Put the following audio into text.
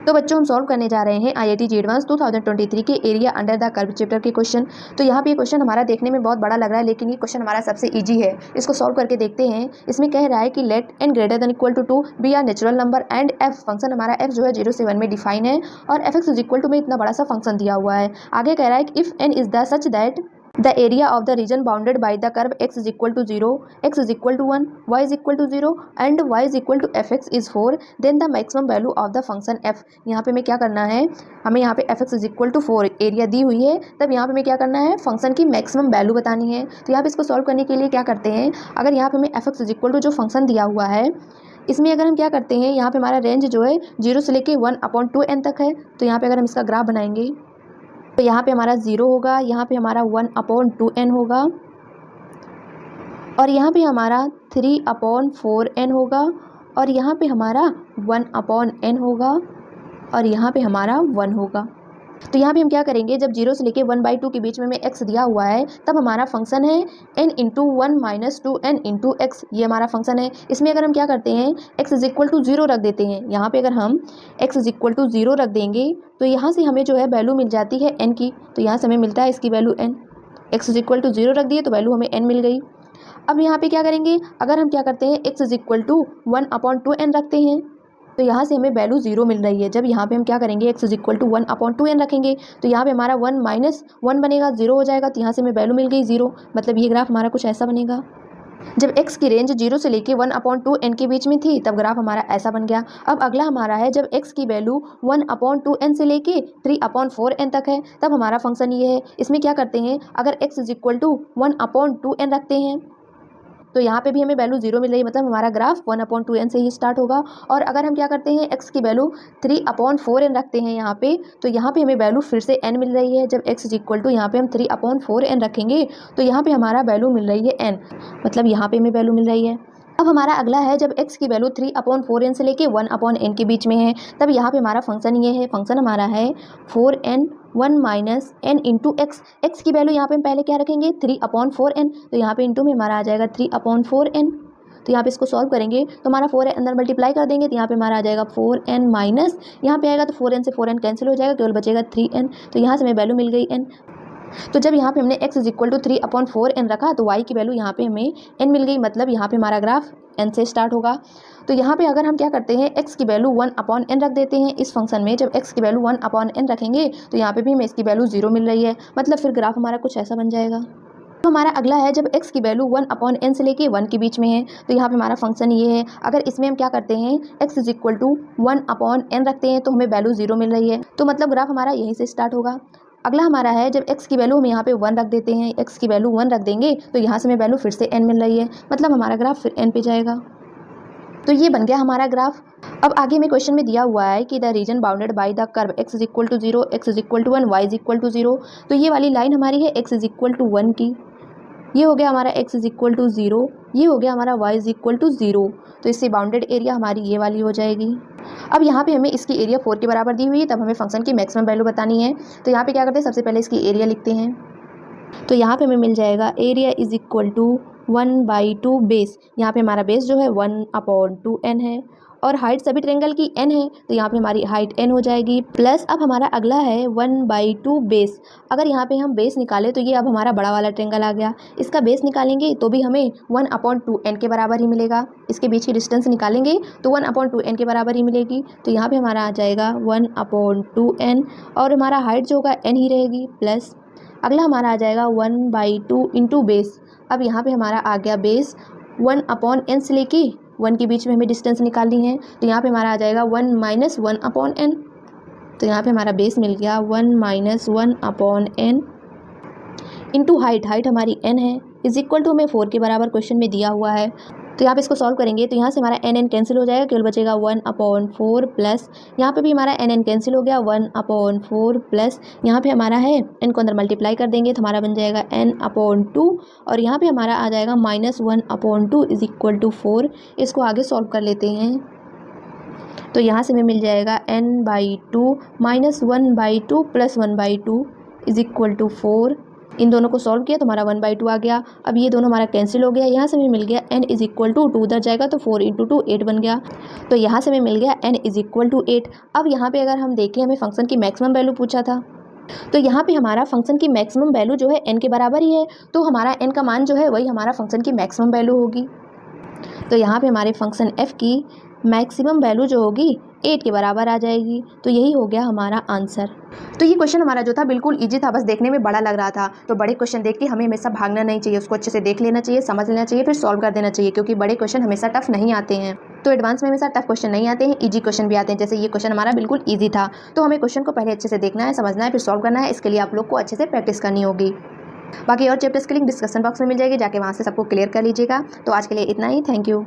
तो बच्चों हम सॉल्व करने जा रहे हैं IIT JEE एडवांस 2023 के area under the curve chapter के क्वेश्चन। तो यहाँ पे ये क्वेश्चन हमारा देखने में बहुत बड़ा लग रहा है, लेकिन ये क्वेश्चन हमारा सबसे इजी है। इसको सॉल्व करके देखते हैं। इसमें कह रहा है कि let n greater than equal to 2 be are natural number and f function हमारा f जो है 0 से 1 में डिफाइन है और fx इज इक्वल टू में इतना बड़ा सा फंक्शन दिया हुआ है। आगे कह रहा है कि if n is the such that the area of the region bounded by the curve x is equal to 0, x is equal to 1, y is equal to 0 and y is equal to fx is 4, then the maximum value of the function f। यहाँ पे हमें क्या करना है, हमें यहाँ पे fx is equal to 4 area दी हुई है, तब यहाँ पे हमें क्या करना है, फंक्शन की मैक्सिमम वैल्यू बतानी है। तो यहाँ पे इसको सॉल्व करने के लिए क्या करते हैं, अगर यहाँ पे हमें fx is equal to जो फंक्शन दिया हुआ है इसमें अगर हम क्या करते हैं, यहाँ पे हमारा रेंज जो है 0 से लेके 1/2n तक है। तो यहाँ पे अगर हम इसका ग्राफ बनाएंगे तो यहाँ पे हमारा 0 होगा, यहाँ पे हमारा 1/2n होगा और यहाँ पे हमारा 3/4n होगा और यहाँ पे हमारा 1/n होगा और यहाँ पे हमारा 1 होगा। तो यहाँ पे हम क्या करेंगे, जब 0 से लेके 1/2 के बीच में x दिया हुआ है तब हमारा फंक्शन है n into 1 minus 2n into x, ये हमारा फंक्शन है। इसमें अगर हम क्या करते हैं, x इज इक्वल टू 0 रख देते हैं। यहाँ पे अगर हम x इज इक्वल टू 0 रख देंगे तो यहाँ से हमें जो है वैल्यू मिल जाती है n की। तो यहाँ से हमें मिलता है इसकी value n। x is equal to 0 रख दिए तो वैल्यू हमें n मिल गई। अब यहाँ पे क्या करेंगे, अगर हम क्या करते हैं x is equal to 1/2n रखते हैं तो यहाँ से हमें वैल्यू 0 मिल रही है। जब यहाँ पे हम क्या करेंगे, x is equal to 1/2n रखेंगे तो यहाँ पे हमारा 1 माइनस 1 बनेगा, 0 हो जाएगा। तो यहाँ से हमें वैल्यू मिल गई 0। मतलब ये ग्राफ हमारा कुछ ऐसा बनेगा। जब x की रेंज 0 से लेके 1/2n के बीच में थी तब ग्राफ हमारा ऐसा बन गया। अब अगला हमारा है जब x की वैल्यू 1/2n से लेके 3/4n तक है तब हमारा फंक्शन ये है। इसमें क्या करते हैं, अगर x is equal to 1/2n रखते हैं तो यहाँ पे भी हमें वैल्यू 0 मिल रही है, मतलब हमारा ग्राफ 1/2n से ही स्टार्ट होगा। और अगर हम क्या करते हैं, x की वैल्यू 3/4n रखते हैं यहाँ पे तो यहाँ पे हमें वैल्यू फिर से n मिल रही है। जब x इज इक्वल टू यहाँ पे हम 3/4n रखेंगे तो यहाँ पे हमारा वैल्यू मिल रही है n, मतलब यहाँ पे हमें वैल्यू मिल रही है। अब हमारा अगला है जब x की वैल्यू 3/4n से लेके 1/n के बीच में है तब यहाँ पे हमारा फंक्शन ये है। फंक्शन हमारा है 4n 1 minus n into x. X की वैल्यू यहाँ पे हम पहले क्या रखेंगे, 3/4n। तो यहाँ पे इंटू में हमारा आ जाएगा 3/4n। तो यहाँ पे इसको सॉल्व करेंगे तो हमारा 4 अंदर मल्टीप्लाई कर देंगे तो यहाँ पे हमारा आ जाएगा 4n माइनस, यहाँ पे आएगा तो 4n से 4n कैंसिल हो जाएगा, केवल बचेगा 3n। तो यहाँ से हमें वैल्यू मिल गई n। तो जब यहाँ पे हमने x is equal to 3/4n रखा तो y की वैल्यू यहाँ पे हमें n मिल गई, मतलब यहाँ पे हमारा ग्राफ n से स्टार्ट होगा। तो यहाँ पे अगर हम क्या करते हैं, x की वैल्यू 1/n रख देते हैं इस फंक्शन में। जब x की वैल्यू 1/n रखेंगे तो यहाँ पे भी हमें इसकी वैल्यू 0 मिल रही है, मतलब फिर ग्राफ हमारा कुछ ऐसा बन जाएगा। तो हमारा अगला है जब x की वैल्यू 1/n से लेके 1 के बीच में है तो यहाँ पे हमारा फंक्शन ये है। अगर इसमें हम क्या करते हैं, x is equal to 1/n रखते हैं तो हमें वैल्यू 0 मिल रही है, तो मतलब ग्राफ हमारा यहीं से स्टार्ट होगा। अगला हमारा है जब x की वैल्यू हम यहाँ पे 1 रख देते हैं, x की वैल्यू 1 रख देंगे तो यहाँ से हमें वैल्यू फिर से n मिल रही है, मतलब हमारा ग्राफ फिर n पे जाएगा। तो ये बन गया हमारा ग्राफ। अब आगे में क्वेश्चन में दिया हुआ है कि the region bounded by the curve x is equal to 0, x is equal to 1, y is equal to 0। तो ये वाली लाइन हमारी है x इज इक्वल टू 1 की, ये हो गया हमारा x इज इक्वल टू 0, ये हो गया हमारा y इज इक्वल टू 0। तो इससे बाउंडेड एरिया हमारी ये वाली हो जाएगी। अब यहाँ पे हमें इसकी एरिया 4 के बराबर दी हुई है, तब हमें फंक्शन की मैक्सिमम वैल्यू बतानी है। तो यहाँ पे क्या करते हैं, सबसे पहले इसकी एरिया लिखते हैं। तो यहाँ पे हमें मिल जाएगा area is equal to 1/2 base. यहाँ पे हमारा बेस जो है 1/2n है और हाइट सभी ट्रेंगल की n है तो यहाँ पे हमारी हाइट n हो जाएगी। प्लस अब हमारा अगला है 1/2 बेस। अगर यहाँ पे हम बेस निकालें तो ये अब हमारा बड़ा वाला ट्रेंगल आ गया, इसका बेस निकालेंगे तो भी हमें 1/2n के बराबर ही मिलेगा। इसके बीच की डिस्टेंस निकालेंगे तो 1/2n के बराबर ही मिलेगी। तो यहाँ पे हमारा आ जाएगा 1/2n और हमारा हाइट जो होगा n ही रहेगी। प्लस अगला हमारा आ जाएगा 1/2 इंटू बेस। अब यहाँ पे हमारा आ गया बेस 1/n से लेके 1 के बीच में हमें डिस्टेंस निकालनी है तो यहाँ पे हमारा आ जाएगा 1 माइनस 1/n। तो यहाँ पे हमारा बेस मिल गया 1 minus 1/n into height, height हमारी n है, इज इक्वल टू हमें 4 के बराबर क्वेश्चन में दिया हुआ है। तो यहाँ पे इसको सॉल्व करेंगे तो यहाँ से हमारा n कैंसिल हो जाएगा, केवल बचेगा 1/4 प्लस यहाँ पे भी हमारा n कैंसिल हो गया 1/4 प्लस यहाँ पे हमारा है n को अंदर मल्टीप्लाई कर देंगे तो हमारा बन जाएगा n/2 और यहाँ पे हमारा आ जाएगा माइनस 1/2 इज इक्वल टू 4। इसको आगे सॉल्व कर लेते हैं तो यहाँ से हमें मिल जाएगा n/2 minus 1/2 plus 1/2 is equal to 4। इन दोनों को सॉल्व किया तो हमारा 1/2 आ गया। अब ये दोनों हमारा कैंसिल हो गया, यहाँ से हमें मिल गया n इज इक्वल टू 2 उधर जाएगा तो 4 × 2 8 बन गया। तो यहाँ से हमें मिल गया n इज इक्वल टू 8। अब यहाँ पे अगर हम देखें हमें फंक्शन की मैक्सिमम वैल्यू पूछा था, तो यहाँ पे हमारा फंक्शन की मैक्सिमम वैल्यू जो है n के बराबर ही है, तो हमारा n का मान जो है वही हमारा फंक्शन की मैक्सिमम वैल्यू होगी। तो यहाँ पे हमारे फंक्शन f की मैक्सिमम वैल्यू जो होगी 8 के बराबर आ जाएगी। तो यही हो गया हमारा आंसर। तो ये क्वेश्चन हमारा जो था बिल्कुल इजी था, बस देखने में बड़ा लग रहा था। तो बड़े क्वेश्चन देख के हमें हमेशा भागना नहीं चाहिए, उसको अच्छे से देख लेना चाहिए, समझ लेना चाहिए, फिर सॉल्व कर देना चाहिए, क्योंकि बड़े क्वेश्चन हमेशा टफ नहीं आते हैं। तो एडवांस में हमेशा टफ क्वेश्चन नहीं आते हैं, ईजी क्वेश्चन भी आते हैं। जैसे ये क्वेश्चन हमारा बिल्कुल ईजी था, तो हमें क्वेश्चन को पहले अच्छे से देखना है, समझना है, फिर सॉल्व करना है। इसके लिए आप लोग को अच्छे से प्रैक्टिस करनी होगी। बाकी और चैप्टर्स की लिंक डिस्क्रिप्शन बॉक्स में मिल जाएगी, जाके वहाँ से सबको क्लियर कर लीजिएगा। तो आज के लिए इतना ही, थैंक यू।